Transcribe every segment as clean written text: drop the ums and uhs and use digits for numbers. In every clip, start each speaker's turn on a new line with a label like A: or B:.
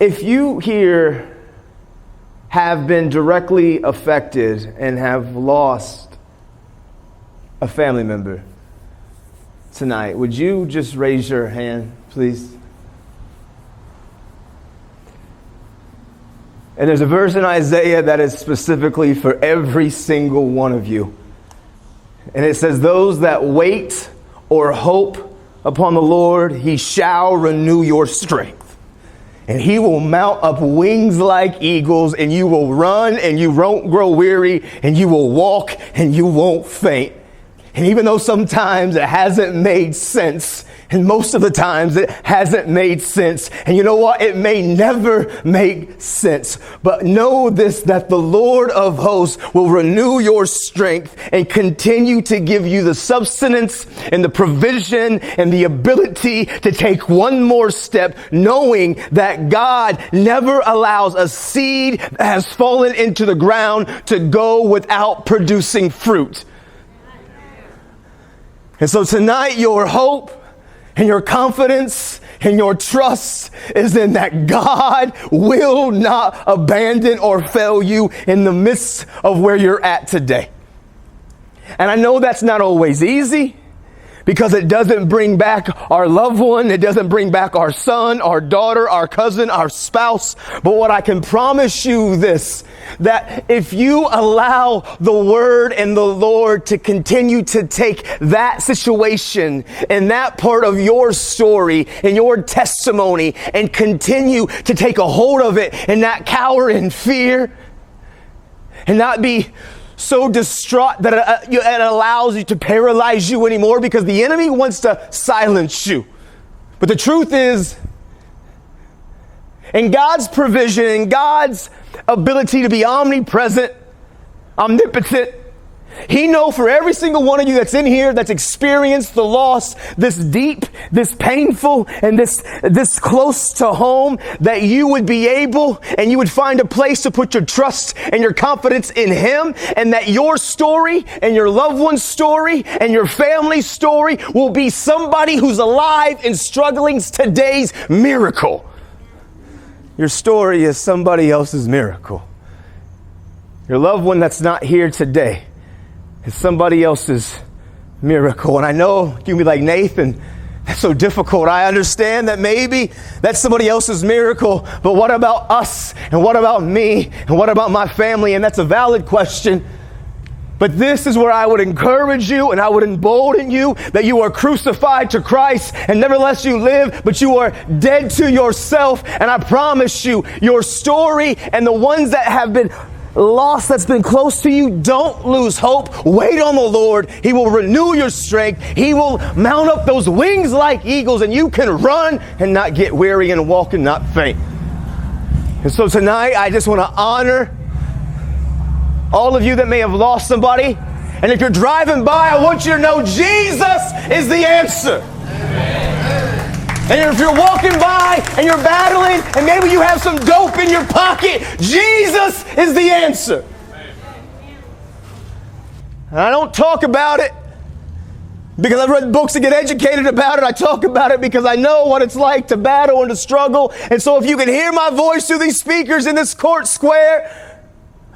A: If you here have been directly affected and have lost a family member tonight, would you just raise your hand, please? And there's a verse in Isaiah that is specifically for every single one of you. And it says, those that wait or hope upon the Lord, he shall renew your strength. And he will mount up wings like eagles, and you will run and you won't grow weary, and you will walk and you won't faint. And even though sometimes it hasn't made sense, and most of the times it hasn't made sense, and you know what? It may never make sense. But know this, that the Lord of hosts will renew your strength and continue to give you the substance and the provision and the ability to take one more step, knowing that God never allows a seed that has fallen into the ground to go without producing fruit. And so tonight, your hope and your confidence and your trust is in that God will not abandon or fail you in the midst of where you're at today. And I know that's not always easy, because it doesn't bring back our loved one. It doesn't bring back our son, our daughter, our cousin, our spouse. But what I can promise you this, that if you allow the word and the Lord to continue to take that situation and that part of your story and your testimony and continue to take a hold of it and not cower in fear and not be so distraught that it allows you to paralyze you anymore, because the enemy wants to silence you. But the truth is, in God's provision, in God's ability to be omnipresent, omnipotent, he knows for every single one of you that's in here that's experienced the loss this deep, this painful, and this close to home, that you would be able and you would find a place to put your trust and your confidence in him, and that your story and your loved one's story and your family's story will be somebody who's alive and struggling's today's miracle. Your story is somebody else's miracle. Your loved one that's not here today, it's somebody else's miracle. And I know you can be like, Nathan, that's so difficult. I understand that maybe that's somebody else's miracle, but what about us? And what about me? And what about my family? And that's a valid question. But this is where I would encourage you and I would embolden you, that you are crucified to Christ, and nevertheless you live, but you are dead to yourself. And I promise you, your story and the ones that have been loss that's been close to you, don't lose hope. Wait on the Lord. He will renew your strength. He will mount up those wings like eagles, and you can run and not get weary and walk and not faint. And so tonight, I just want to honor all of you that may have lost somebody. And if you're driving by, I want you to know Jesus is the answer. And if you're walking by and you're battling and maybe you have some dope in your pocket, Jesus is the answer. And I don't talk about it because I've read books to get educated about it. I talk about it because I know what it's like to battle and to struggle. And so if you can hear my voice through these speakers in this court square,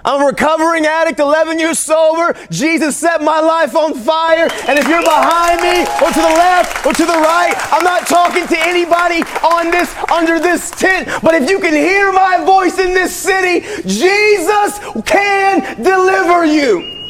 A: I'm a recovering addict, 11 years sober. Jesus set my life on fire. And if you're behind me or to the left or to the right, I'm not talking to anybody under this tent. But if you can hear my voice in this city, Jesus can deliver you.